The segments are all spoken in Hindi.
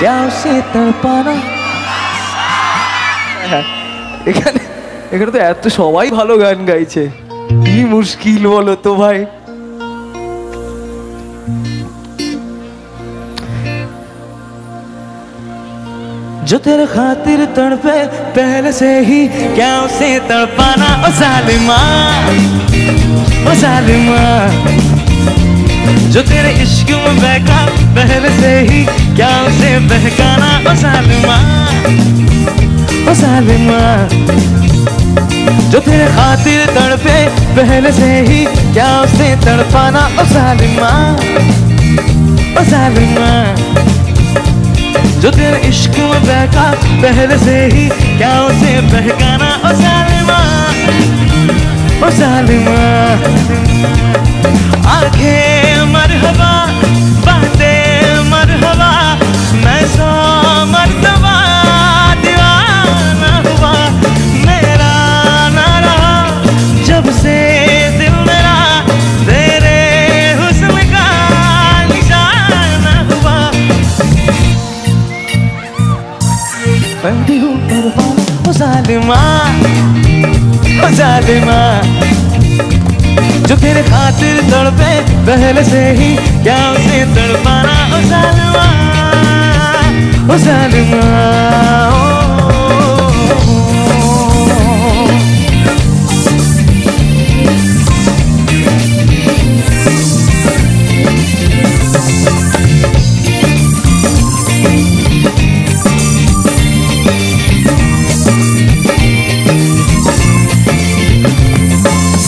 क्या उसे तड़पाना। এখানে এখানে তো এত সবাই ভালো গান গাইছে, কি মুশকিল বলো তো ভাই। जो तेरे खातिर तड़पे पहले से ही क्या उसे तड़पाना। ओ जालिमा, ओ जालिमा, जो तेरे इश्क में बहका पहले से ही क्या उसे बहकाना। ओ जालिमा, ओ जालिमा, जो तेरे खातिर तड़पे पहले से ही क्या उसे तड़पाना। ओ जालिमा, ओ जालिमा, जो तेरे इश्क में बहका पहले से ही क्या उसे बहकाना। ओ जालिमा, ओ जालिमा, आंखें मरहबा बातें मरहबा, मैं सौ मर्तबा दीवाना हुआ। मेरा ना रहा जब से दिल मेरा तेरे हुस्न का निशाना हुआ। बंदी हूँ परवाना। ओ जालिमा, ओ जालिमा, जो तेरे खातिर तड़पे पहले से ही क्या उसे तड़पाना। ओ जालिमा, ओ जालिमा,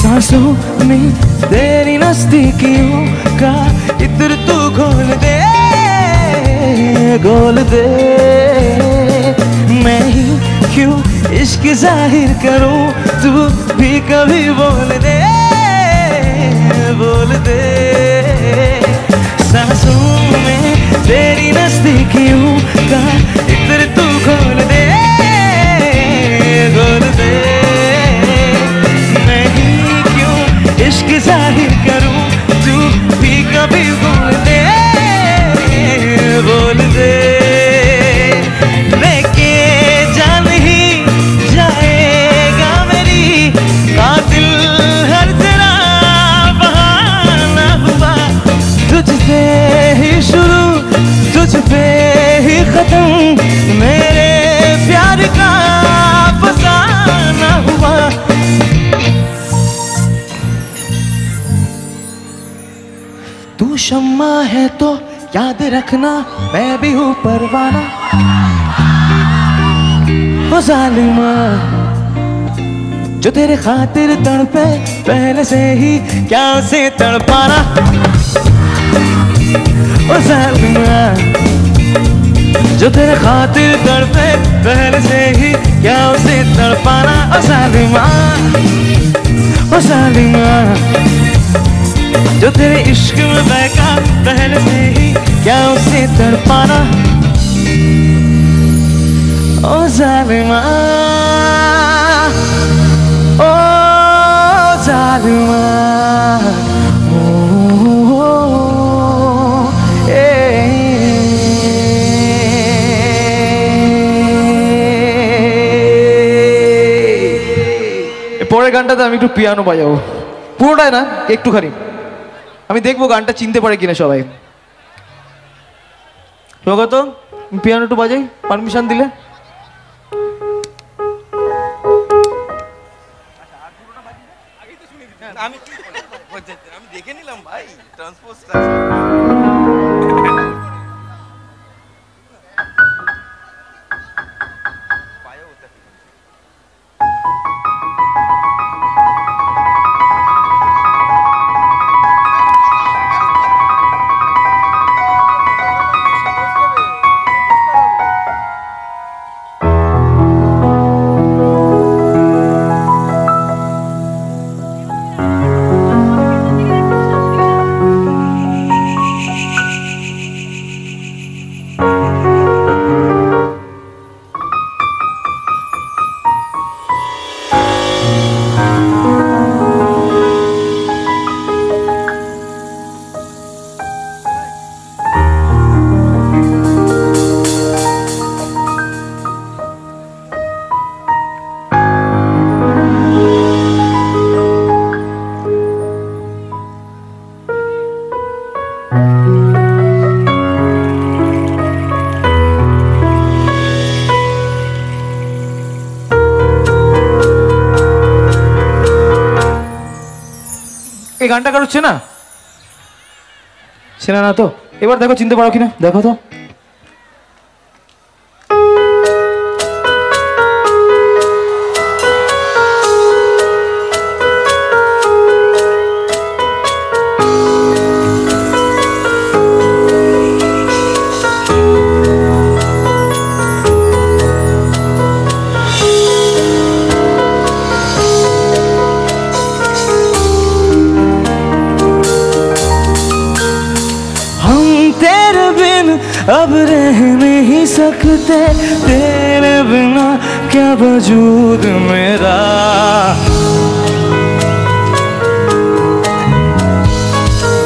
सांसों में तेरी नजदीकियों का इत्र तू घोल दे, घोल दे। मैं ही क्यों इश्क जाहिर करूं, तू भी कभी बोल दे, बोल दे। सांसों में तेरी नजदीकियों का इत्र तू घोल दे, घोल दे। इश्क जाहिर करूं, तू भी कभी बोल दे, बोल दे। लेके जान ही जाएगा मेरी कातिल हर तेरा बहाना हुआ। तुझसे ही शुरू तुझ पे ही खत्म, मेरे प्यार का फसाना हुआ। तू शम्मा है तो याद रखना मैं भी हूँ परवाना। ओ जालिमा, जो तेरे खातिर तड़पे पहले से ही क्या उसे तड़पाना। ओ जालिमा, जो तेरे खातिर तड़पे पहले से ही क्या उसे तड़पाना। ओ जालिमा, ओ जालिमा, जो तेरे इश्क में बहका पहले से ही क्या उसे तड़पाना। ओ जालिमा, ओ जालिमा, ओ পরের গানটাতে আমি একটু পিয়ানো বাজাবো, পুরোটাই না একটুখানি। আমি দেখবো গানটা চিনতে পারে কিনা সবাই। স্বাগত, পিয়ানো একটু বাজাই পারমিশন দিলে। আমি দেখে নিলাম ভাই ট্রান্সপোজ। এই গানটা কারো চেনা চেনা না তো? এবার দেখো চিনতে পারো কিনা, দেখো তো। अब रह नहीं सकते तेरे बिना, क्या वजूद मेरा।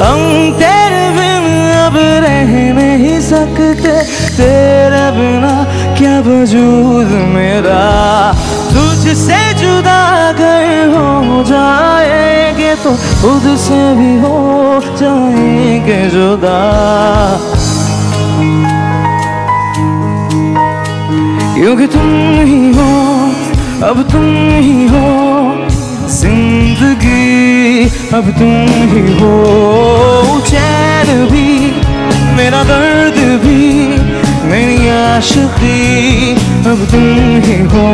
हम तेरे बिना अब रह नहीं सकते तेरे बिना, क्या वजूद मेरा। तुझसे जुदा अगर हो जाएंगे तो खुद से भी हो जाएंगे जुदा। क्योंकि तुम ही हो, अब तुम ही हो जिंदगी, अब तुम ही हो चैन भी, मेरा दर्द भी, मेरी आशिकी, अब तुम ही हो।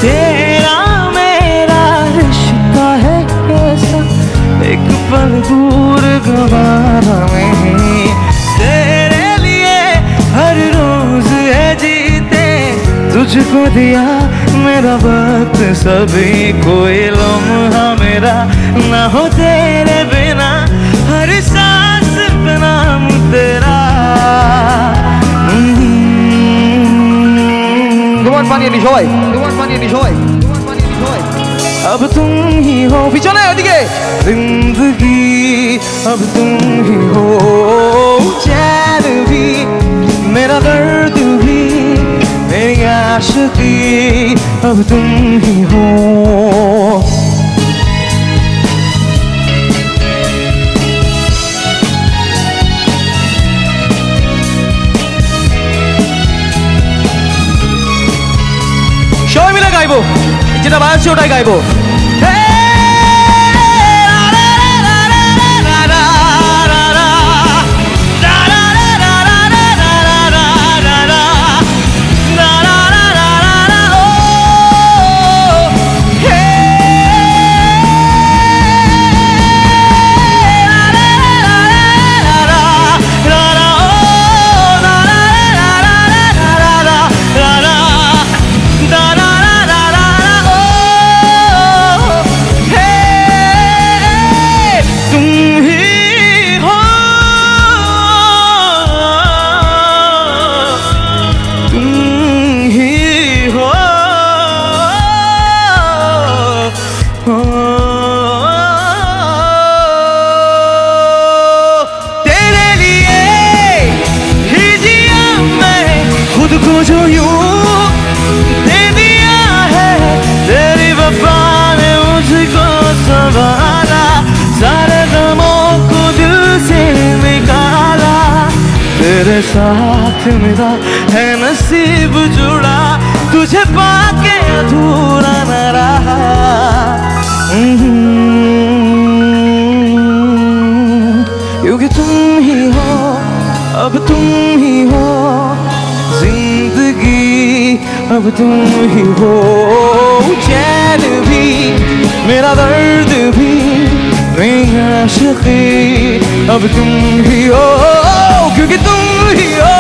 तेरा मेरा रिश्ता है ऐसा, एक पल दूर गवारा में, तेरे लिए हर रोज है जीते, तुझको दिया मेरा वक्त सभी, कोई लम्हा मेरा ना हो तेरे बिना, हर सांस पे नाम तेरा। अब तुम ही हो, पिछले ओदिके जिंदगी, अब तुम ही हो चैन भी, मेरा दर्द भी, मेरी आशिकी, अब तुम ही हो। সবাই মিলে গাইবো, যেটা বাজাচ্ছে ওটাই গাইবো। जो यूं दे दिया है तेरी वफा ने मुझको संभाला, सारे गमों को दिल से निकाला, तेरे साथ मेरा है नसीब जुड़ा, तुझे पाके अधूरा न रहा। क्योंकि तुम ही हो, अब तुम ही हो जिंदगी, अब तुम ही हो चैन भी, मेरा दर्द भी, मेरी आशिकी, अब तुम ही हो। क्योंकि तुम ही हो,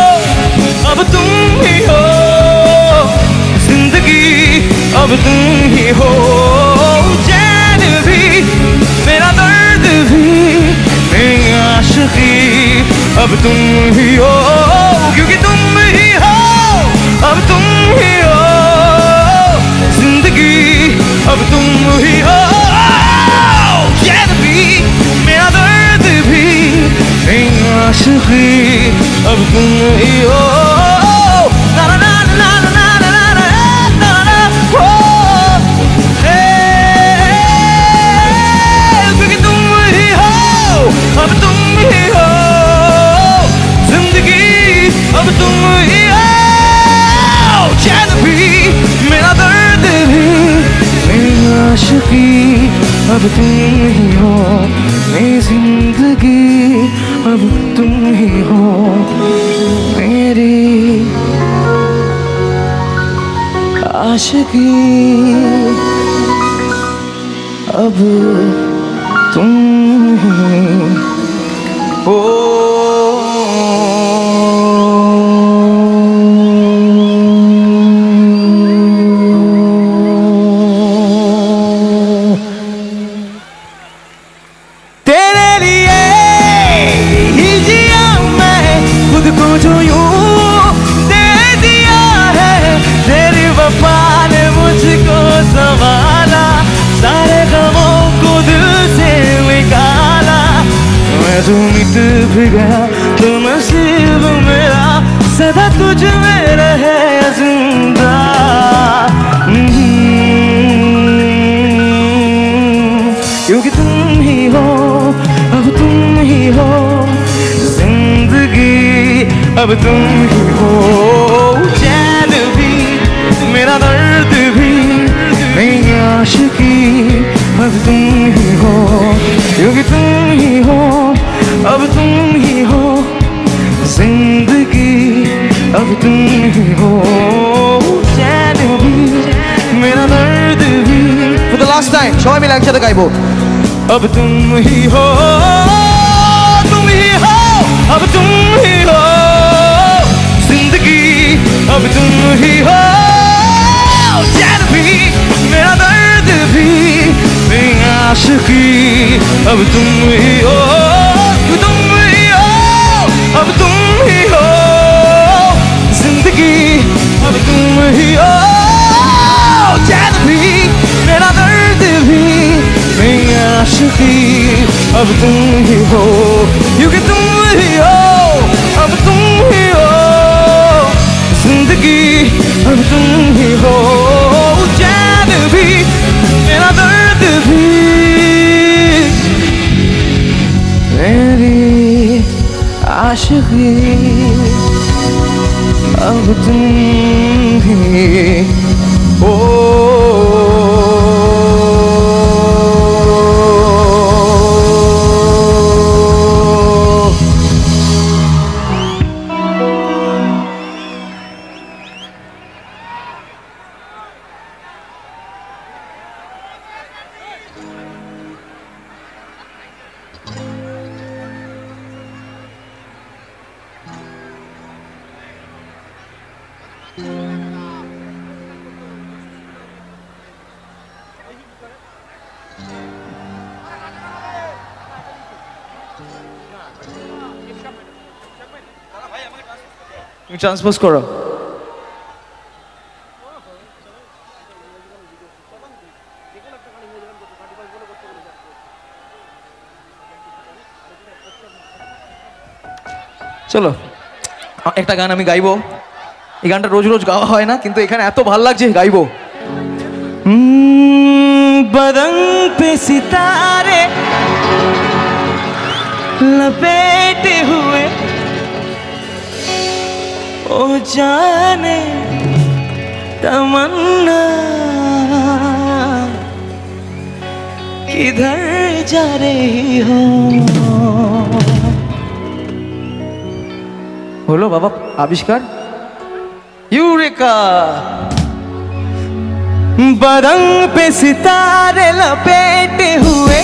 अब तुम ही हो जिंदगी, अब तुम ही हो चैन भी, मेरा दर्द भी, मेरी आशिकी, अब तुम ही हो। क्योंकि तुम ही हो, अब तुम ही हो जिंदगी, अब तुम ही हो चैन भी, मेरा दर्द भी, मेरी आशिकी, अब तुम ही हो। ना ना ना ना ना ना ना ना ना, मेरी आशिकी अब तुम हो। तेरे लिए ही जिया मैं, खुद को जो यूं दे दिया है, तेरी वफा ने मुझको संभाला, सारे गमों को दिल से निकाला। मैं जो मिट भी गया तो नसीब मेरा सदा तुझ में रहे जिंदा। क्योंकि तुम ही हो, अब तुम ही हो जिंदगी, अब तुम ही हो। चैन भी मेरा दर्द भी मेरी आशिकी, अब तुम ही हो। क्योंकि तुम ही हो, अब तुम ही हो जिंदगी, अब तुम ही हो। चैन भी मेरा दर्द भी। For the last time, সবাই মিলে একসাথে গাইবো। अब तुम ही हो, तुम ही हो, अब तुम ही हो जिंदगी, अब तुम ही हो। चैन भी मेरा दर्द भी मेरी आशिकी, अब तुम ही हो। तुम ही हो, अब तुम ही हो जिंदगी, अब तुम ही हो। चैन भी मेरा दर्द भी मेरी आशिकी, अब तुम ही हो। क्योंकि तुम ही हो, अब तुम ही हो जिंदगी, अब तुम ही हो। चैन भी मेरा दर्द भी मेरी आशिकी, अब तुम ही हो। তুমি ট্রান্সপোজ করো। চলো একটা গান আমি গাইবো। এই গানটা রোজ রোজ গাওয়া হয় না, কিন্তু এখানে এত ভাল লাগছে গাইবো। बदन पे सितारे लपेटे हुए, ओ जाने तमन्ना किधर जा रही हो। बोलो बाबा आविष्कार यूरेका। बदन पे सितारे लपेटे हुए,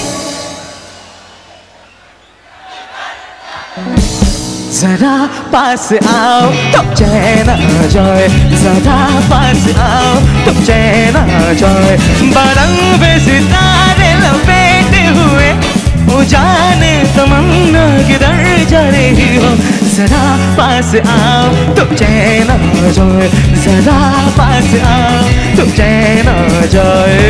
जरा पास आओ तो चैन आ जाए, जरा पास आओ तो चैन आ जाए। बदन पे सितारे लपेटे हुए, वो जाने तमन्ना किधर जा रही हो। जरा पास आओ तो चैन आ जाए, जरा पास आओ तो चैन आ जाए।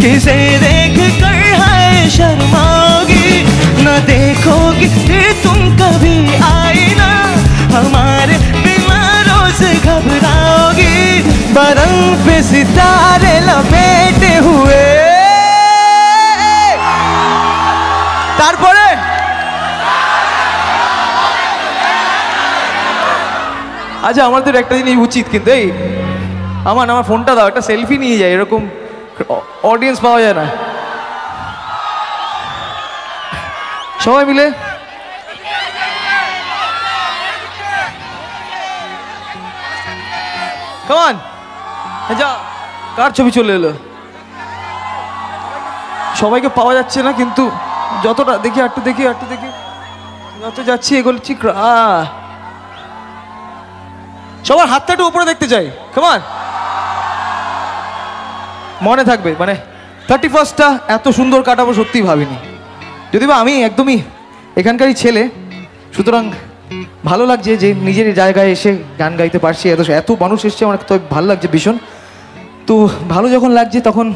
किसे देख कर है शर्माओगी, न देखोगी फिर तुम कभी आईना, हमारे बीमारों से घबराओगी। बदन पे सितारे लपेटे हुए। तारपरे আচ্ছা আমাদের একটা জিনিস উচিত কিন্তু এই আমার ফোনটা দাও, একটা সেলফি নিয়ে যাই, এরকম অডিয়েন্স পাওয়া যায় না। সবাই মিলে কামান যা, কার ছবি চলে এলো? সবাইকে পাওয়া যাচ্ছে না কিন্তু যতটা দেখি একটু দেখি যত যাচ্ছি এগোচ্ছি। সবার হাতটা একটু উপরে দেখতে চাই। কামান মনে থাকবে, মানে 31টা এত সুন্দর কাটাবো সত্যি ভাবিনি, যদি বা আমি একদমই এখানকারই ছেলে, সুতরাং ভালো লাগছে যে নিজের জায়গায় এসে গান গাইতে পারছি। এত মানুষ এসছে, আমার তো ভালো লাগছে ভীষণ। তো ভালো যখন লাগছে তখন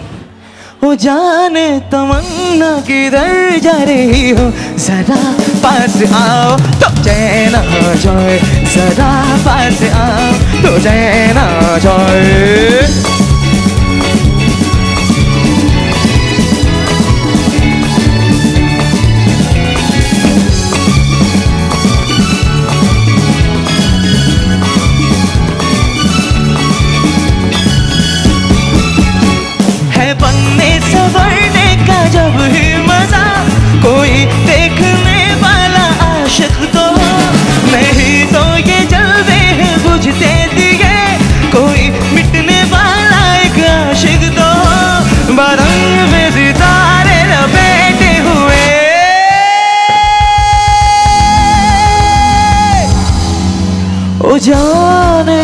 ও জানে তমন্না কিধর যা রही हो जरा पास आओ तो चैन आ जाए, जरा पास आओ तो चैन आ जाए। बनने संवरने का जब ही मजा, कोई देखने वाला आशिक तो हो, नहीं तो ये जलवे हैं बुझते दिए, कोई मिटने वाला एक आशिक तो हो, बरंग में सितारे लपेटे हुए। ओ जाने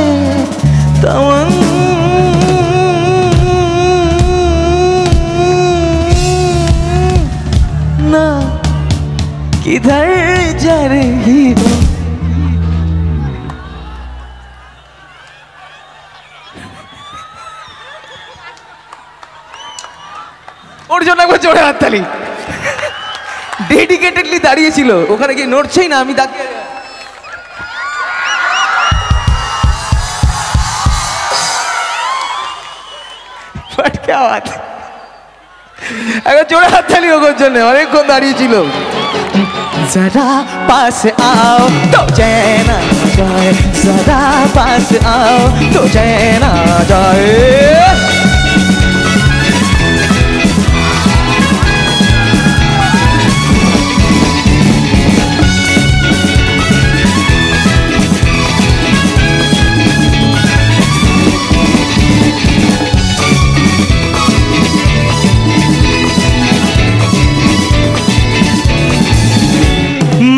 किधर जा रही हो। ওর জন্য একবার জোরে হাততালি। ডেডিকেটেডলি দাঁড়িয়েছিল ওখানে, গিয়ে নড়ছেই না, আমি তাকিয়ে বাট क्या बात, একবার জোরে হাততালি ওর জন্য, অনেকক্ষণ দাঁড়িয়েছিল। जरा पास आओ तो चैन आ जाए, जरा पास आओ तो चैन आ जाए।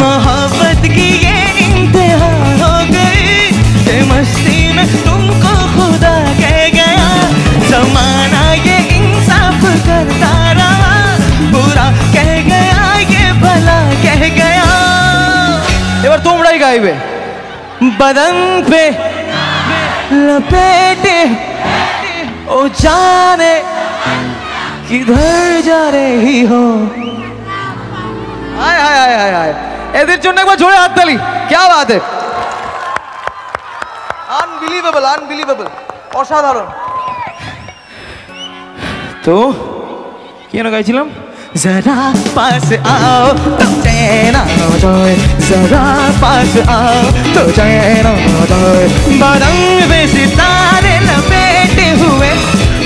मोहब्बत की ये इंतहा हो गई कि मस्ती में तुमको खुदा कह गया, ज़माना ये इंसाफ करता रहा, बुरा कह गया ये भला कह गया। এবার তোমরাই গাইবে। बदन पे लपेटे ओ जाने किधर जा रही हो। हाय हाय हाय हाय हाय, এদের জন্য একবার জোরে হাততালি। क्या बात है, আনবিলিভেবল আনবিলিভেবল, অসাধারণ। তো কি যেন গাইছিলাম? जरा पास आओ तो चैन आ जाए, जरा पास आओ तो चैन आ जाए, बदन में सितारे लपेटे हुए,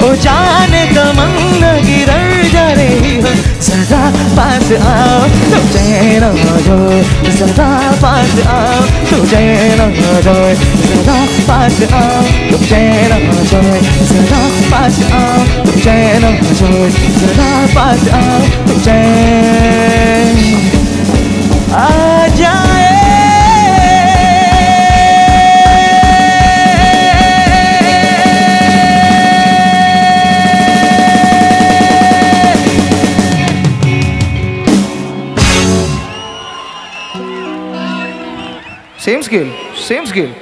ओ जाने तमन्ना किधर जा रही हो, जरा पास आओ तो चैन आ जाए, जरा पास आओ तो चैन आ जाए, जरा पास आओ तो चैन आ जाए, जरा पास आओ तो चैन आ जाए, जरा पास आओ तो चैन आ जाए। Same scale, same scale.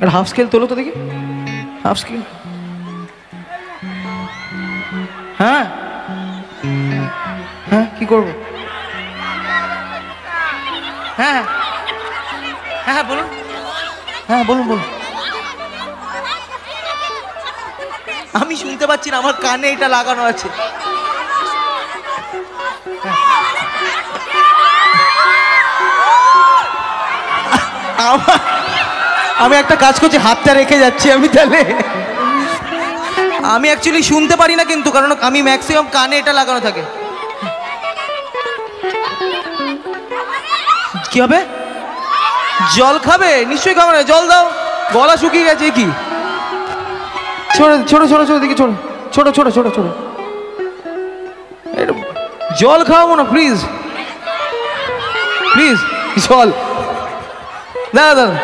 আর হাফ স্কেল তোলো তো দেখি, হাফ স্কেল। হ্যাঁ হ্যাঁ কি করবো? হ্যাঁ হ্যাঁ হ্যাঁ বলুন, হ্যাঁ বলুন বলুন। আমি শুনতে পাচ্ছি না, আমার কানে এটা লাগানো আছে। আমি একটা কাজ করছি, হাতটা রেখে যাচ্ছি আমি তাহলে। আমি অ্যাকচুয়ালি শুনতে পারি না কিন্তু, কারণ আমি ম্যাক্সিমাম কানে এটা লাগানো থাকে। কি হবে? জল খাবে? নিশ্চয়ই খাবে না, জল দাও, গলা শুকিয়ে গেছে। কি ছোট ছোট ছোট ছোট দিকে ছোট ছোট ছোট ছোট ছোট জল খাওয়াবো না প্লিজ প্লিজ, জল দাদা দাদা।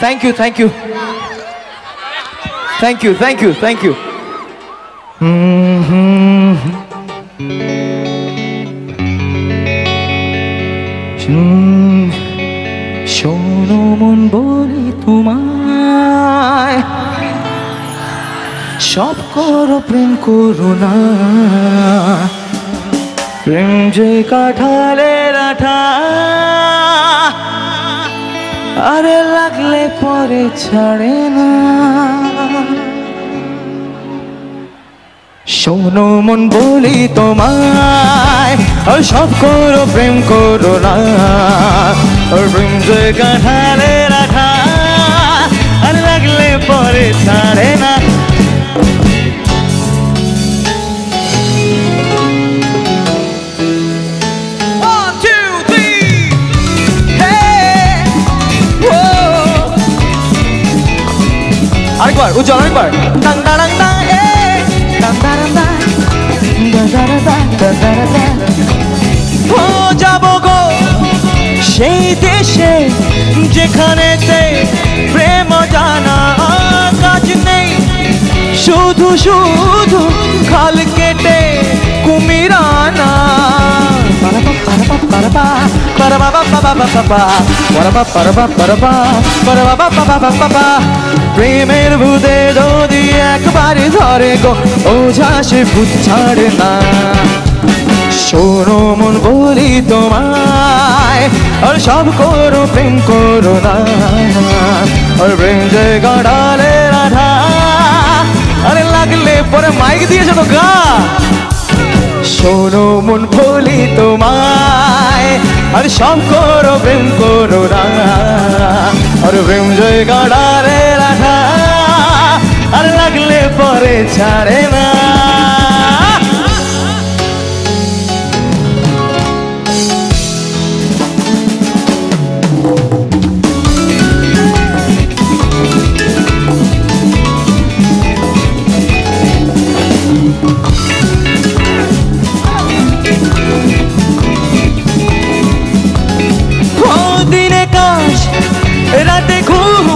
Thank you thank you thank you thank you thank you. শোনো মন বলি তোমায়, সব করো প্রেম করো না, প্রেম যে কাঁঠালের আঠা, আরে লাগলে পরে ছাড়ে না। শোনো মন বলি তোমায়, আর সব করো প্রেম করো না, আর প্রেম যে কাঁঠালের আঠা, আর লাগলে পরে ছাড়ে না। আরেকবার উজ্জ্বল, আরেকবার। ডাং ডাং ডাং এ ডাং ডাং ডাং ও যাবো গো সেই দেশে যেখানেতে প্রেম জানা কাজ নেই, শুধু শুধু খাল কেটে কুমিরানা। প্রেমের ভূতে যদি একবারে ধরে গো, ওঝা সে ভূত ছাড়ে না। শোনো মন বলি তোমায়, আর সব করো প্রেম করো না, আর প্রেম যে গাড়ালের আঠা, আরে লাগলে পরে মাইক দিয়েছে তো গা। শোনো মন বলি তোমায়, আর সব করো প্রেম করো না, আর প্রেম যে গাড়ালের আঠা, আর লাগলে পরে ছাড়ে না। দিনে কাজ রাতে ঘুম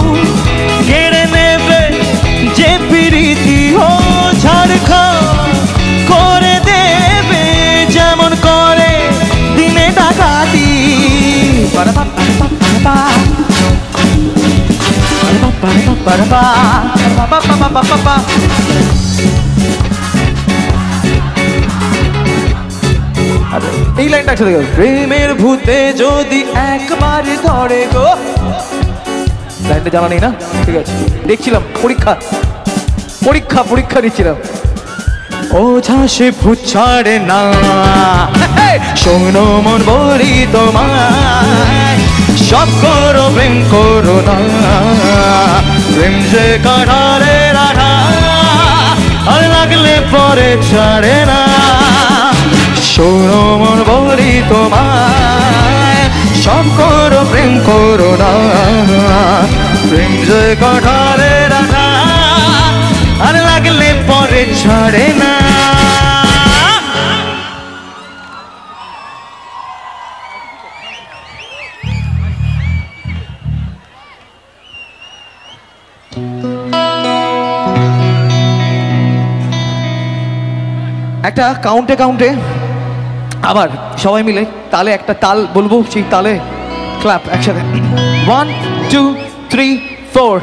কেড়ে নেবে যে প্রীতি, ও ঝাড়খণ্ড করে দেবে যেমন করে দিনে ডাকাতি। এই লাইনটা একসাথে গেল। প্রেমের ভূতে যদি একবার ধরে গো, লাইনটা জানা নেই না? ঠিক আছে, দেখছিলাম পরীক্ষা পরীক্ষা পরীক্ষা দিচ্ছিলাম। ওঝা সে ভূত ছাড়ে না। শোনো মন বলি তোমায়, সব করো প্রেম করো না, প্রেম যে কাঁঠালের আঠা, আর লাগলে পরে ছাড়ে না। শোনো মন বলি তোমায়, সব করো প্রেম করো না, প্রেম যে কাঁঠালের আঠা, আর লাগলে পরে ছাড়ে না। একটা কাউন্টে কাউন্টে আবার সবাই মিলে তালে একটা তাল বলবো, সেই তালে ক্ল্যাপ একসাথে। 1 2 3 4।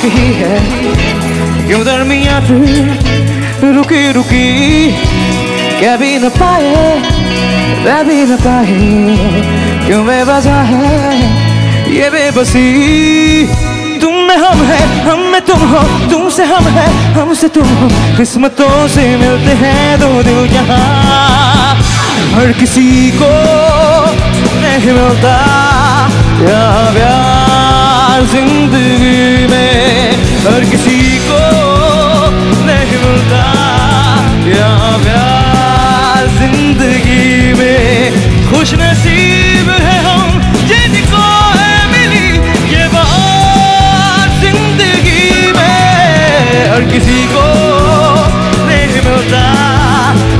ही है, क्यों दरमिया फिर रुकी रुकी, क्या भी न पाए वह भी न पाए, क्यों बेवजह है ये बेबसी। तुम में हम है, हम में तुम हो, तुमसे हम है, हमसे तुम हो, किस्मतों से मिलते हैं दो दिल यहाँ। हर किसी को नहीं मिलता यहाँ प्यार जिंदगी में, हर किसी को नहीं मिलता यहाँ प्यार जिंदगी में। खुश नसीब है हम जिनको है मिली ये बात जिंदगी में, हर किसी को नहीं मिलता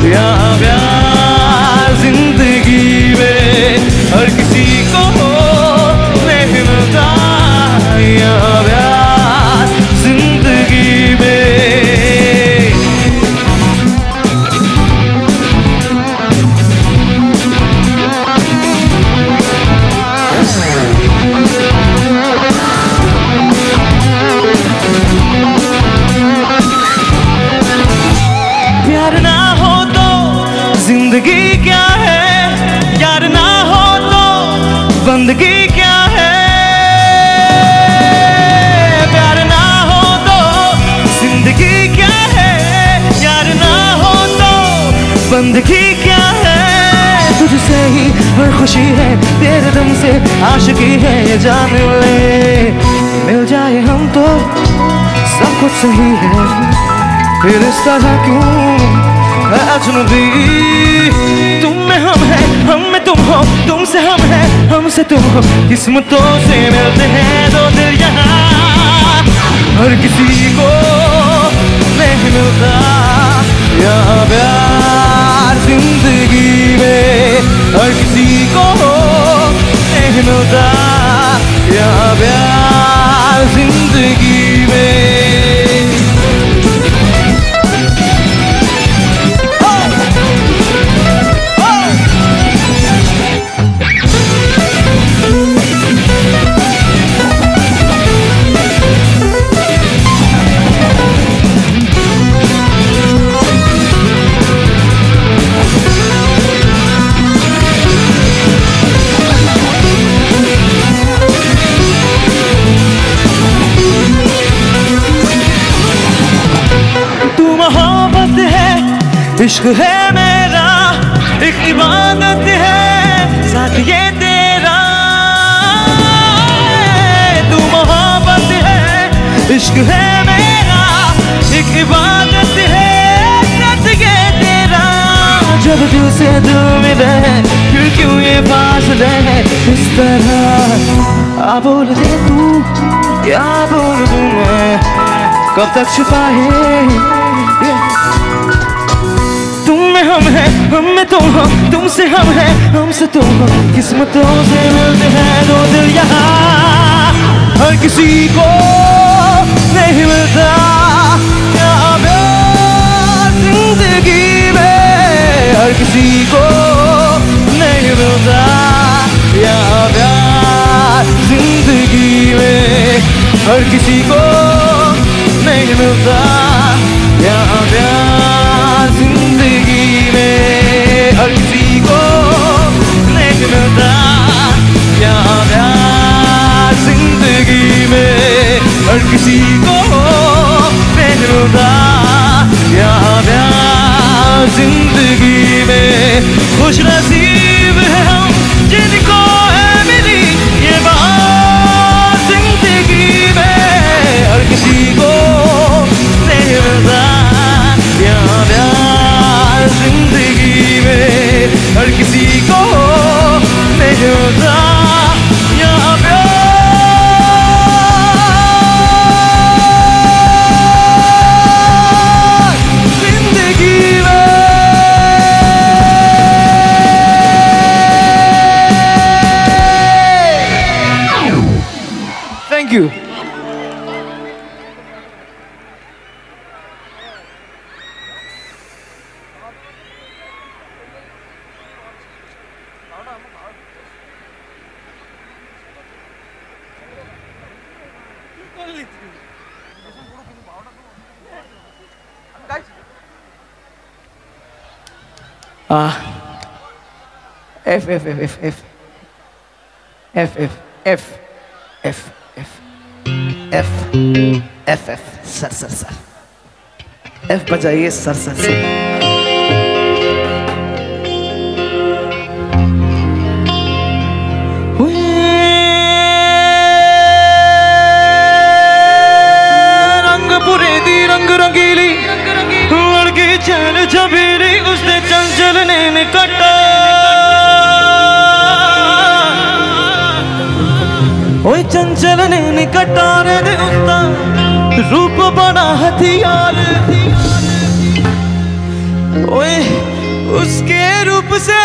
यहाँ प्यार जिंदगी में, हर किसी को नहीं मिलता यहाँ प्यार जिंदगी में। प्यार ना हो तो जिंदगी क्या है, यार ना हो तो बंदगी क्या है। प्यार ना हो तो जिंदगी क्या है, यार ना हो तो बंदगी क्या है। तुझसे ही हर खुशी है, तेरे दम से आशिकी है, ये जान ले मिल जाए हम तो सब कुछ सही है, फिर इस तरह क्यों है अजनबी। तुम में हम है, हम में तुम हो, तुमसे हम है, हमसे तुम हो, किस्मतों से मिलते हैं दो दिल यहाँ। हर किसी को नहीं मिलता यहाँ प्यार जिंदगी में, हर किसी को नहीं मिलता यहाँ प्यार जिंदगी में। इश्क है मेरा एक इबादत है, साथ ये तेरा तू मोहब्बत है। इश्क है मेरा एक इबादत है, साथ ये तेरा। जब दिल से दिल मिले फिर क्यों ये फासले है इस तरह। आ बोल दे तू क्या बोल दूं मैं, कब तक छुपाए। तुम में हम है, हम में तुम हो, तुमसे हम है, हमसे तुम हो, किस्मतों से मिलते हैं दो दिल यहाँ। हर किसी को नहीं मिलता यहाँ प्यार जिंदगी में, हर किसी को नहीं मिलता यहाँ प्यार जिंदगी में, हर किसी को नहीं मिलता यहाँ प्यार जिंदगी में, हर किसी को नहीं मिलता यहाँ प्यार जिंदगी में, हर किसी को नहीं मिलता यहाँ प्यार जिंदगी में। खुश नसीब है हम जिनको है मिली ये बात जिंदगी में, हर किसी को नहीं F F F F F F F F F F F F sir sir sir F बजाइए सर सर सर। रंग पूरे दी रंग रंगीली लड़की चल छबीली उसने चंचल ने कटा ओए चंचल ने कटारे दे उसका रूप बना हथियार ओए उसके रूप से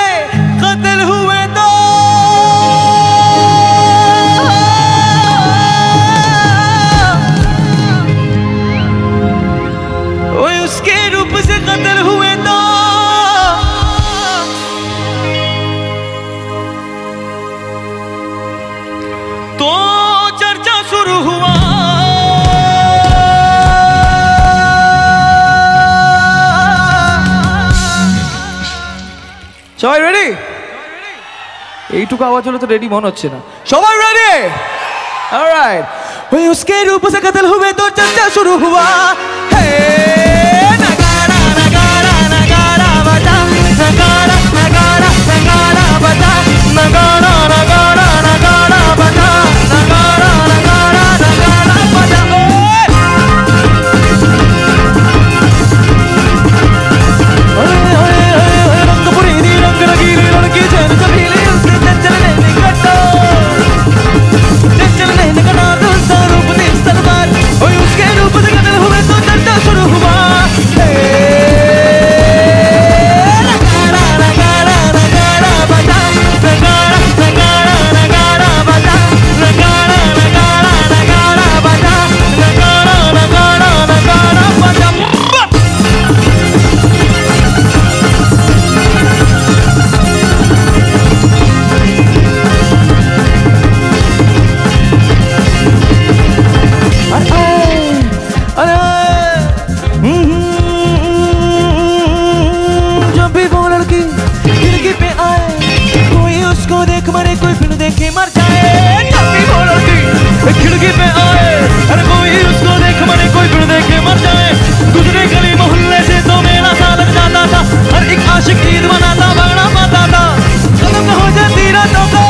कत्ल हुए तो ओए उसके रूप से कत्ल हुए तो चर्चा शुरू हुआ সবাই রেডি এইটুকু আওয়াজ হলো তো রেডি মনে হচ্ছে না সবাই রেডি অলরাইট ওই उसके रूप से कत्ल हुए तो चर्चा शुरू हुआ हे नगाड़ा नगाड़ा नगाड़ा बजा नगाड़ा नगाड़ा नगाड़ा बजा नगाड़ा नगाड़ा नगाड़ा बजा नगाड़ा नगाड़ा नगाड़ा बजा ओए ओए ओए रंग पूरी दी रंग रंगीली लड़की चल छबीली उसने चंचल ने कटा चंचल ने कटा दूसरा रूप तेज तलवार ओए उसके रूप से कत्ल हुए तो चर्चा शुरू हुआ नगाड़ा नगाड़ा नगाड़ा बजा नगाड़ा नगाड़ा नगाड़ा बजा नगाड़ा नगाड़ा नगाड़ा बजा नगाड़ा नगाड़ा नगाड़ा बजा जब भी वो लड़की खिड़की पे आए कोई उसको देख मरे कोई फिर देखे मर जाए जब भी वो लड़की खिड़की पे आए अरे कोई उसको देख मरे कोई फिर देखे मर जाए दूसरे गली मोहल्ले से तो मेरा सा लग जाता था हर एक आशिक ईद मनाता भागना पाता था खत्म हो जाती रातों को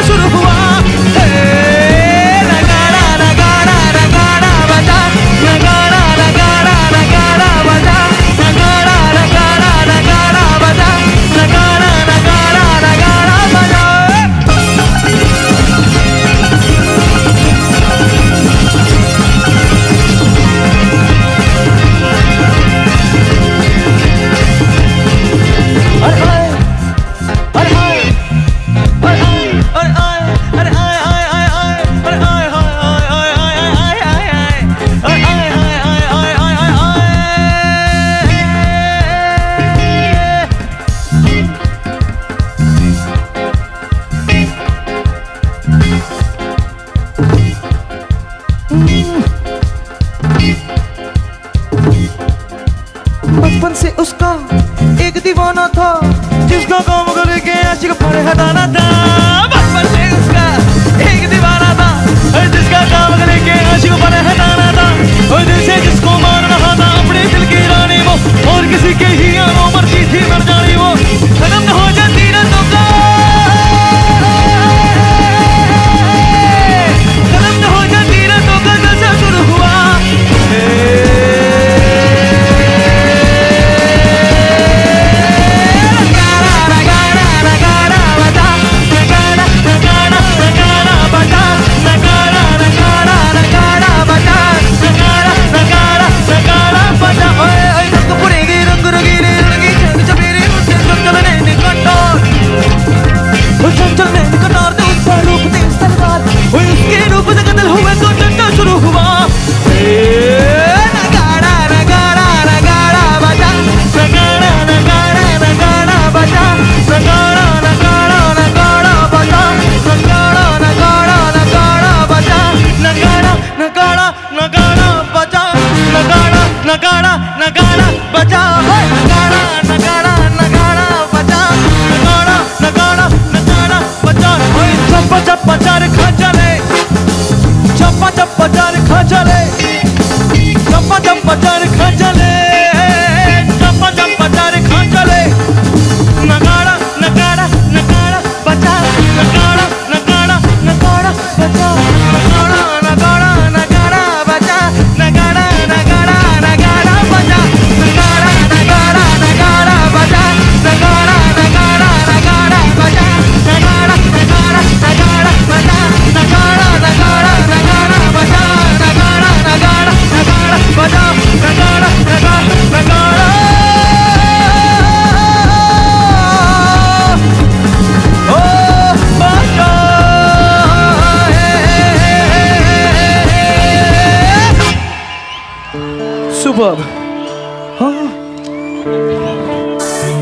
शुरू हुआ नगाड़ा नगाड़ा नगाड़ा बजा नगाड़ा नगाड़ा नगाड़ा बजा नगाड़ा नगाड़ा नगाड़ा बजा नगाड़ा नगाड़ा नगाड़ा बजा बचपन से उसका एक दीवाना था जिसका काम गले के आशिक पर हटाना था बचपन से उसका एक दीवाना था जिसका काम गले के आशिक पर हटाना था और दिल से जिसको मान रहा था अपने दिल की रानी वो और किसी के ही आंखों मरती थी मर जानी वो खत्म न हो जाती रातों का खत्म न हो जाती रातों का जलसा शुरू हुआ সুপার।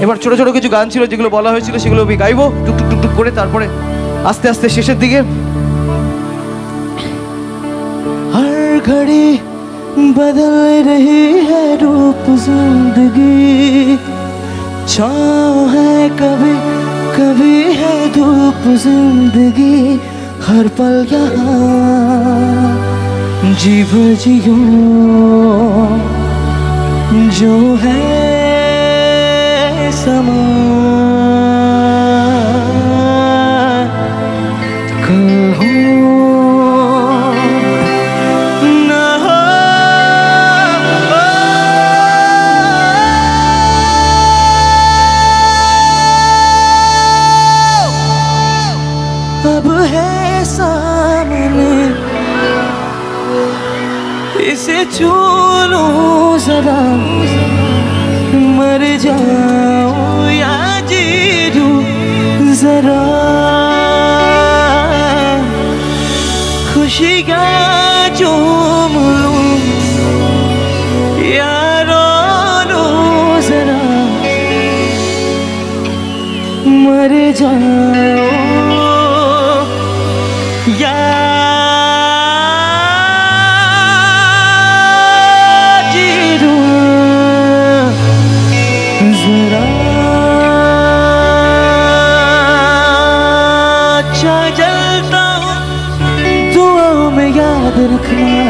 এবার ছোট ছোট কিছু গান ছিল যেগুলো বলা হয়েছিল, সেগুলো আমি গাইবো টুকটুক টুকটুক করে, তারপরে আস্তে আস্তে শেষের দিকে। हर घड़ी बदल रही है रूप जिंदगी, छाँव है कभी कभी है धूप जिंदगी, हर पल यहाँ जी जियो जो है समा कहो ना हो। अब है सामने इसे छू लूं जरा, मर जाऊं या जी लूं जरा, खुशियाँ चूम लूं या रो लूं जरा, मर जाऊं या रखना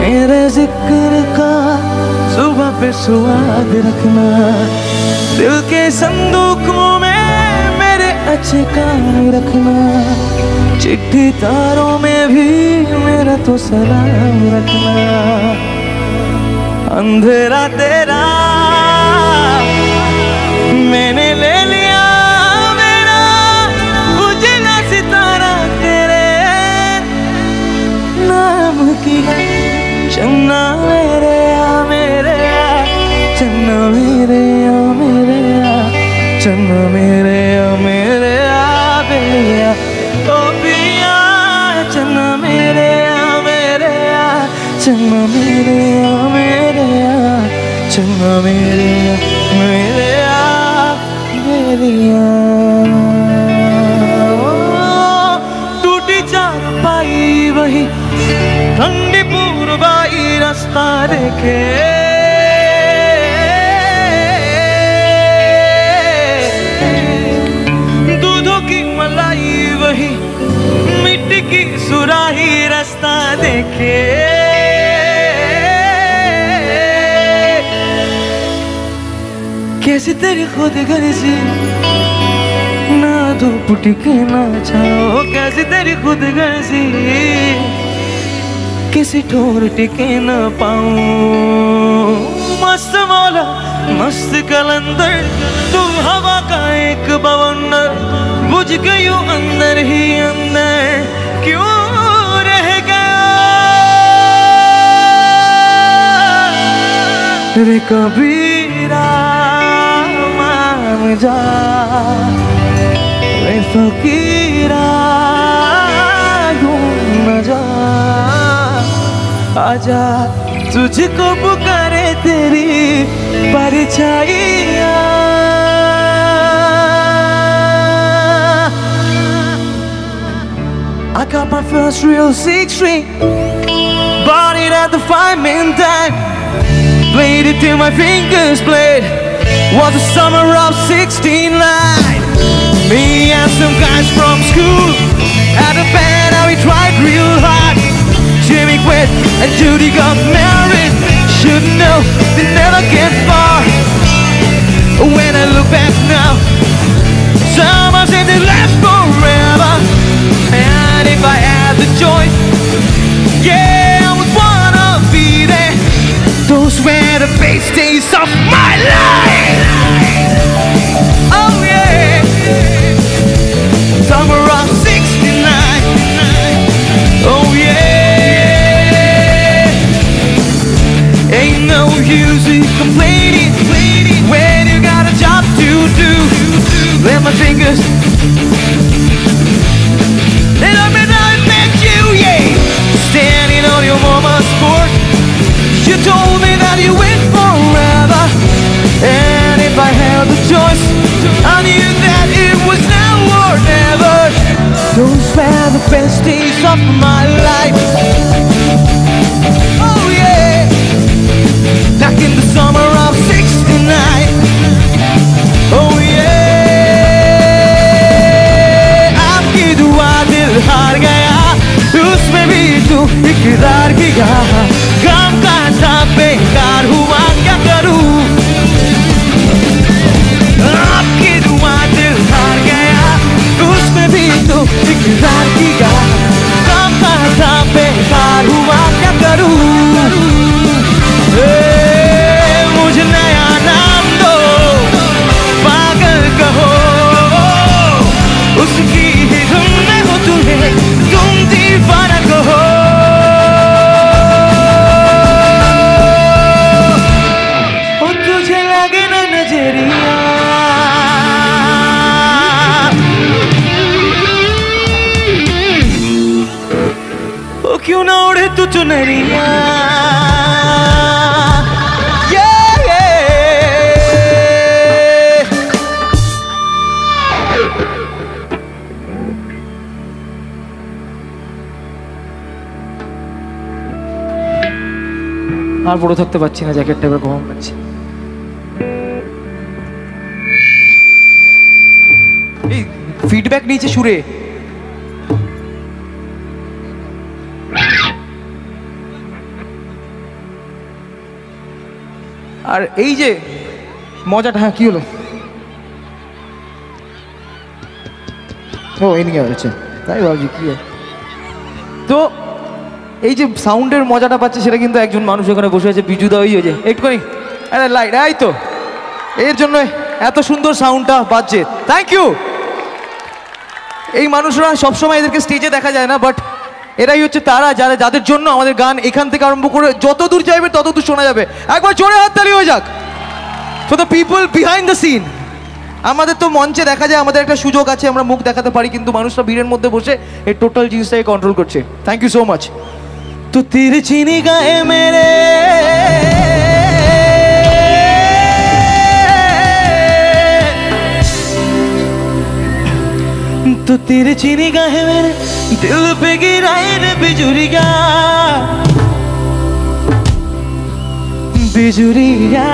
मेरे जिक्र का सुबह पे स्वाद रखना, दिल के संदूकों में मेरे अच्छे काम रखना, चिट्ठी तारों में भी मेरा तो सलाम रखना। अंधेरा तेरा मैंने ले लिया मेरा, उजला सितारा तेरे नाम किया, चन्ना मेरे आ मेरे आ, चन्ना मेरे आ मेरे आ, चन्ना मेरे आ मेरे आ बेलिया ओ पिया, चन्ना मेरे आ मेरे आ, चन्ना मेरे आ मेरे आ, चन्ना मेरे आ मेरे आ बेलिया। टूटी चारपाई वही ठंडी पूर्वाई रास्ता देखे, दूधों की मलाई वही मिट्टी की सुराही रास्ता देखे, कैसे तेरी खुद गर्जी ना धूप टिके ना छाओ, कैसे तेरी खुद गर्जी किसी ठोर टिके न पाऊं। मस्त मौला मस्त कलंदर तू हवा का एक बवंडर, बुझ गई अंदर ही अंदर क्यों रह गया रे कबीरा, मान जा रे फकीरा यूं न जा, आजा तुझको पुकारे तेरी परछाइयाँ। I got my first real 6-string, bought it at the 5-man time, played it till my fingers bled. Was the summer of '69. Me and some guys from school had a band and we tried real hard. Jimmy quit and Judy got married. Should know they never get far. When I look back now, someone said they last forever. And if I had the choice, yeah, I would wanna be there. Those were the best days of my life. Oh yeah, summer of '69. Oh yeah. Ain't no use best days of my life. Oh yeah, back in the summer of '69. Oh yeah, आपकी दुआ दिल हार गया, उसमें भी तू इकरार किया, काम का था बेकार हुआ क्या करूं, आपकी दुआ दिल हार गया, उसमें भी तू इकरार किया, काम का था बेकार हुआ क्या करूं, मुझे नया नाम दो, पागल कहो, उसकी ही धुन में हो तुम्हें, तुम दीवाना कहो, ओ तुझे लगे ना नजरिया, ओ क्यों ना उड़े तू चुनरिया, আর পড়ে থাকতে পারছি না, জ্যাকেটটা এবার গরম লাগছে। এই ফিডব্যাক নিয়েছে সুরে, আর এই যে মজাটা, হ্যাঁ কি হলো, ও এই নিয়ে হয়েছে, তাই ভাবছি কি তো এই যে সাউন্ডের মজাটা পাচ্ছে সেটা কিন্তু একজন মানুষ ওখানে বসে আছে, বিজুদা, ওই যে একটুখানি আরে লাইট, এই তো এর জন্য এত সুন্দর সাউন্ডটা বাজছে, থ্যাংক ইউ। এই মানুষরা সবসময় এদেরকে স্টেজে দেখা যায় না, বাট এরাই হচ্ছে তারা যাদের জন্য আমাদের গান এখান থেকে আরম্ভ করে যত দূর যাবে তত দূর শোনা যাবে। একবার জোরে হাততালি হয়ে যাক for the people behind the scene. আমাদের তো মঞ্চে দেখা যায়, আমাদের একটা সুযোগ আছে, আমরা মুখ দেখাতে পারি, কিন্তু মানুষরা ভিড়ের মধ্যে বসে এই টোটাল জিনিসটাকে কন্ট্রোল করছে। Thank you so much. তো তিরছি নিগাহে মেরে तो तिरछी निगाहें मेरे दिल पे गिराए रे बिजुरिया, बिजुरिया,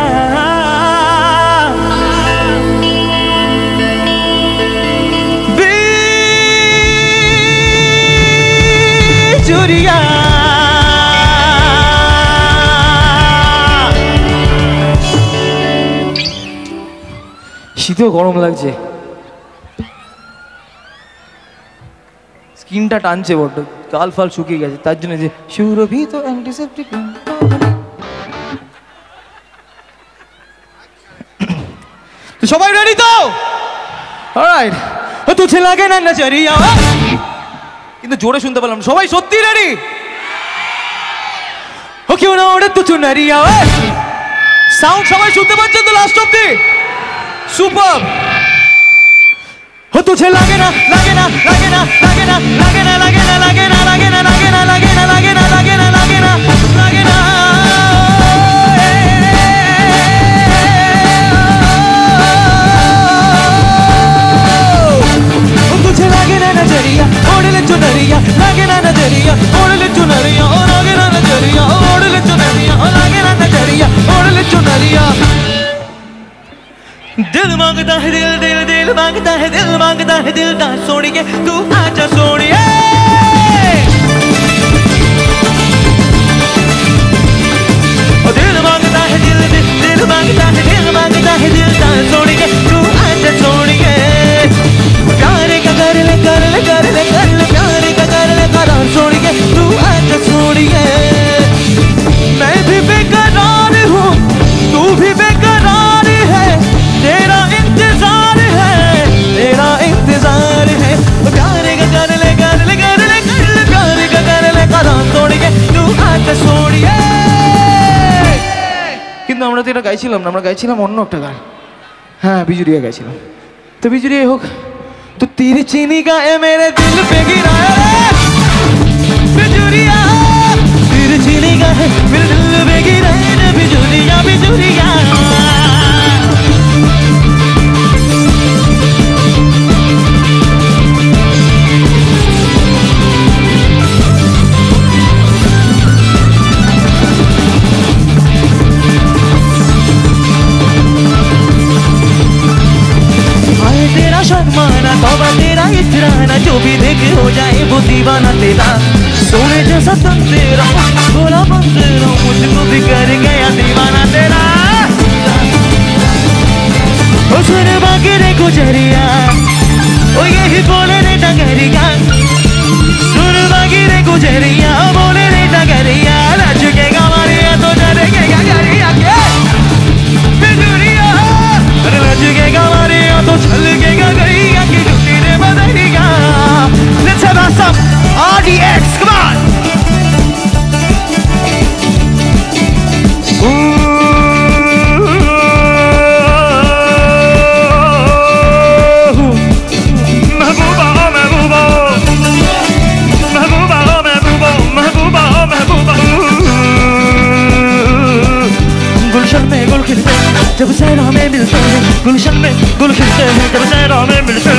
बिजुरिया, শীতেও গরম লাগছে, স্কিনটা টানছে বড্ড, গাল ফাল শুকিয়ে গেছে, তার জন্য যে সুরভি তো অ্যান্টিসেপ্টিক। তো সবাই রেডি তো? অলরাইট, ও তুঝে লাগে না নজরিয়া, কিন্তু জোরে শুনতে পেলাম, সবাই সত্যি রেডি? ও কেউ না ওড়ে তু চুনরিয়া, সাউন্ড সবাই শুনতে পাচ্ছেন তো লাস্ট অব্দি? সুপার। हो तुझे लगे ना, लगे ना, लगे ना, लगे ना, लगे ना, लगे ना, लगे ना, लगे ना, लगे ना, लगे ना, लगे ना, लगे ना, लगे ना, लगे ना, हो तुझे लगे ना नजरिया, ओढ़ ले चुनरिया, लगे ना नजरिया, ओढ़ ले चुनरिया, ओ लगे ना नजरिया, ओढ़ ले चुनरिया, ओ लगे ना नजरिया, ओढ़ ले चुनरिया। दिल मांगता है दिल, दिल दिल मांगता है, दिल मांगता है, दिल का सोनिए तू आजा सोनिए, दिल मांगता है दिल, दिल मांगता है, दिल मांगता है, दिल का सोनिए तू आजा सोनिए, प्यार का कर ले, कर ले, कर ले, कर ले, प्यार का कर ले, करार सोनिए तू आजा सोनिए, मैं भी बेकरार हूँ, तू भी बेकरार है, तेरा इंतजार है, तेरा इंतजार है, प्यार का कर ले, कर ले, कर ले, कर ले, प्यार का कर ले, करार सोनिए तू आजा सोनिए। কিন্তু আমরা তো এটা গাইছিলাম না, আমরা গাইছিলাম অন্য একটা গান, হ্যাঁ বিজুরিয়া গাইছিলাম। তো বিজুরিয়া হোক, তো তিরছি নিগাহে মেরে দিল पे गिराया बिजुरिया, तिरछी निगाहे मेरे दिल पे गिराया रे बिजुरिया, बिजुरिया, दीवाना तेरा, सोने जैसा तन तेरा, भोला मन तेरा, मुझको भी कर गया दीवाना तेरा। ओ सुन बाकी रे गुजरिया, ओ यही बोले रे डगरिया, सुन बाकी रे गुजरिया, बोले रे डगरिया, रचकेगा मारिया तो डरेगा गरिया के बिजुरिया, रचकेगा मारिया तो छलकेगा गरिया की झूठी रे बदरिया। Let's have some RDX, come on! गुलशन में गुल खिलते हैं जब सहरा में मिलते हैं, गुलशन में गुल खिलते हैं जब सहरा में मिलते हैं।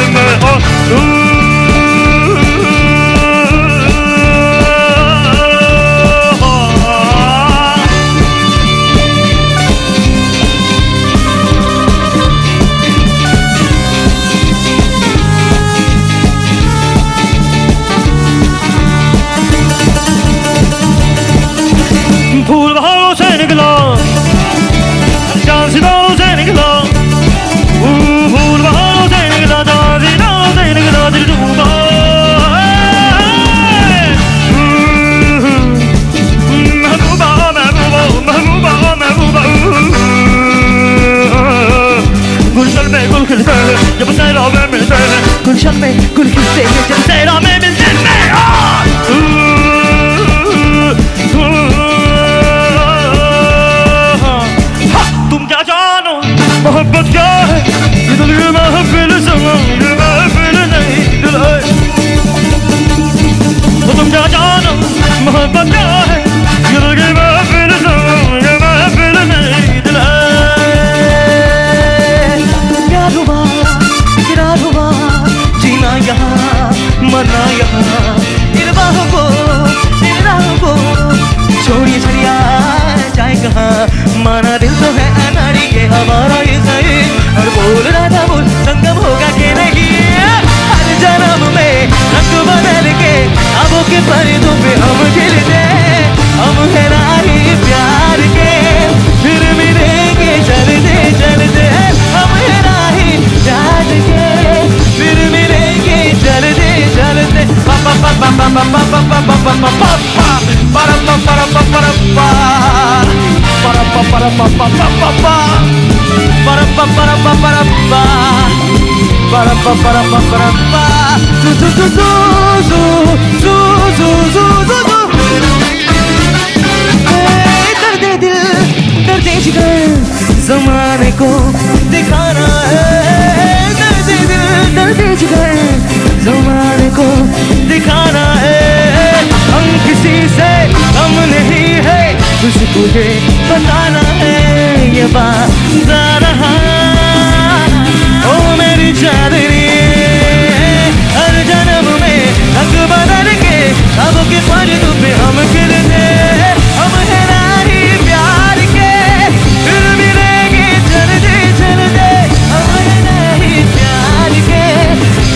फूल बहारों से निकला, चांद सितारों से निकला, फूल बहारों से निकला, चांद सितारों से निकला, दिल डूबा। महबूबा महबूबा महबूबा महबूबा, गुलशन में गुल खिलते हैं जब सहरा में मिलते हैं, गुलशन में गुल खिलते हैं जब सहरा में मिलते हैं। मोहब्बत क्या है ये दिल की महफिल समा, ये महफिल नहीं दिल है। तो तुम क्या जानो मोहब्बत क्या है ये दिल की महफिल समा, ये महफिल नहीं दिल है। प्यार हुआ इकरार हुआ, जीना यहाँ मरना यहाँ, इन बाहों को इन राहों को छोड़िए छड़िया जाए कहाँ। माना दिल तो है अनाड़ी के हमारा ही सही, और बोल रहा था बोल संगम होगा कि नहीं। हर जन्म में रंग बदल के आबों के पर्दों पे हम खिलते, हम है राही प्यार के, फिर मिलेंगे चलते चलते, हम है राही प्यार के, फिर मिलेंगे चलते चलते। पापा पापा पापा पापा पापा पापा पापा para pa para pa para pa para pa para pa pa pa pa pa para pa para pa para pa para pa para pa para pa zu zu zu zu zu zu zu zu zu। दर्दे दिल दर्दे जिगर ज़माने को दिखाना है, दर्दे दिल दर्दे जिगर ज़माने को दिखाना है। हम किसी से कम नहीं है, तुझको ये बताना है, ये बात रहा ओ मेरी चांदनी। हर जन्म में रंग बदल के सबों के पर्दों पे हम खिलते, हम है राही प्यार के, फिर मिलेंगे चलते चलते, हम है राही प्यार के,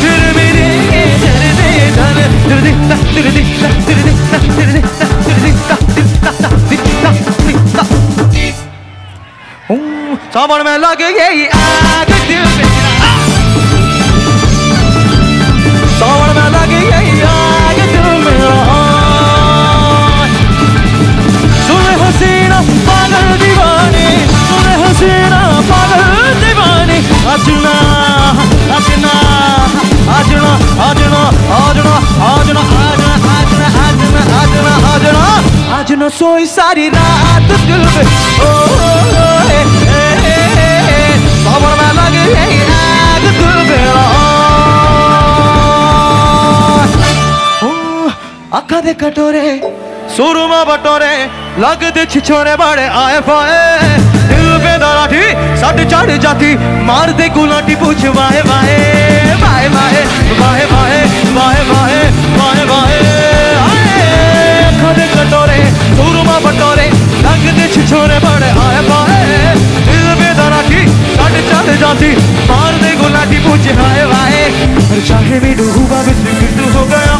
फिर मिलेंगे चलते चलते। सावन में लगे ये आग दिल में, सावन में लगे ये आग दिल में। सुन हसीना पागल दीवानी, सुन हसीना पागल दीवानी, अजना अजना अजना अजना अजना अजना अजना अजना अजना अजना अजना सोई सारी रात दिल में। ओ सावन में लगे आग दिल में, अखा दे कटोरे सुरमा बटोरे लगते छिछोरे बड़े आए पाए, दिल पे दराठी सट चढ़ जाती मार दे गुलाटी पूछ वाहे वाहे वाहे वाहे वाहे वाहे वाहे वाहे वाहे वाहे। अखा दे कटोरे सुरमा बटोरे लगते छिछोरे बड़े आए पाए, दिल पे दराठी सट चढ़ जाती मार दे गुलाटी पूछ वाहे वाहे। चाहे भी डूबा बिस्किट हो गया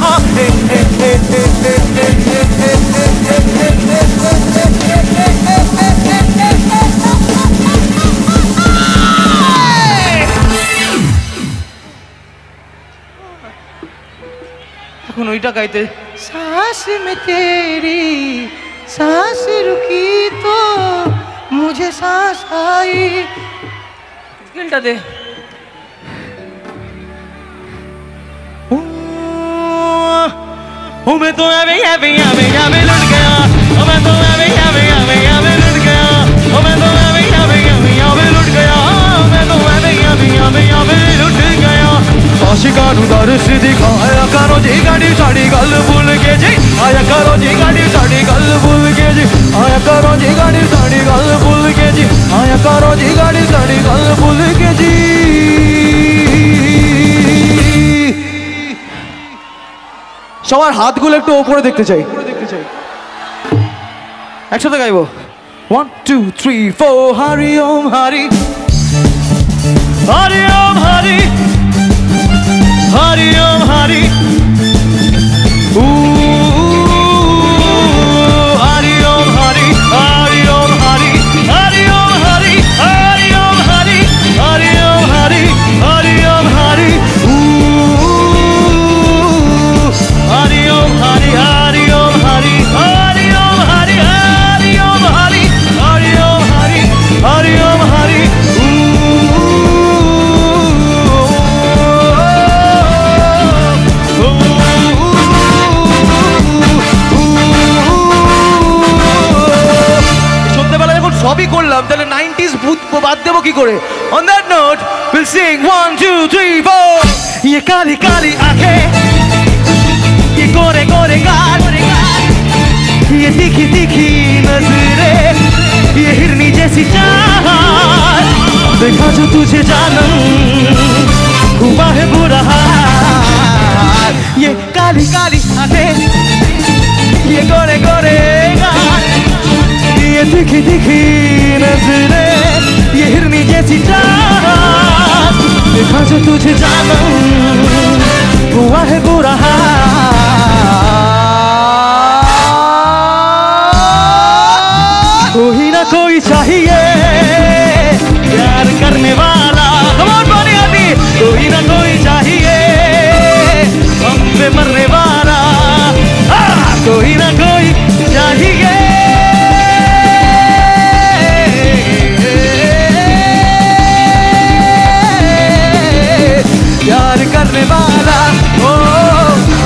এখন ওইটা গাইতে सांस में तेरी सांस रुकी तो मुझे सांस आई স্কেলটা দে मैं तो एवे लुट गया मैं तो एवे लुट गया मैं तो एवे लुट गया मैं तो एवे लुट गया आशिकानु दर्श दिखाया करो जी गाड़ी साड़ी गल भूल के जी आया करो जी गाड़ी साड़ी गल भूल के जी आया करो जी गाड़ी साड़ी गल भूल के जी आया करो जी गाड़ी साड़ी गल भूल के जी সবার হাতগুলো একটু উপরে দেখতে চাই একসাথে গাইবো 1 2 3 4 হরি ওম হরি हरि ओम हरि हरि ओम हरि हरि ओम हरि हरि ओम हरि हरि ओम हरि हरि ओम हरि हरि ओम हरि हरि ओम हरि हरि ओम हरि हरि ओम हरि हरि ओम हरि हरि ओम हरि हरि ओम हरि हरि ओम हरि সবই করলাম তাহলে 90s ভূত বাদ দেবো কি করে on that note we'll sing 1 2 3 4 ये काली काली आंखें ये गोरे गोरे गाल ये तीखी तीखी नजरें ये हिरनी जैसी चाल देखा जो तुझे जानम हुआ है बुरा हाल ये काली काली आंखें ये गोरे गोरे गाल ये तीखी तीखी नजरें ये हिरनी जैसी चाल देखा जो तुझे जानम हुआ है बुरा हाल कोई ना कोई चाहिए प्यार करने वाला कोई ना कोई चाहिए हम पे मरने वाला कोई ना कोई चाहिए प्यार करने वाला ओ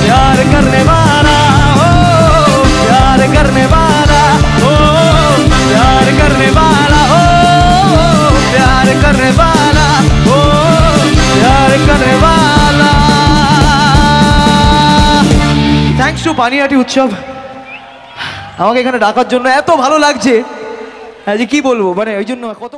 प्यार करने वाला ओ प्यार करने वाला ओ प्यार करने वाला ओ प्यार करने वाला ओ प्यार करने वाला থ্যাঙ্কস টু পানিহাটি উৎসব আমাকে এখানে ডাকার জন্য এত ভালো লাগছে যে কি বলবো মানে ওই জন্য কত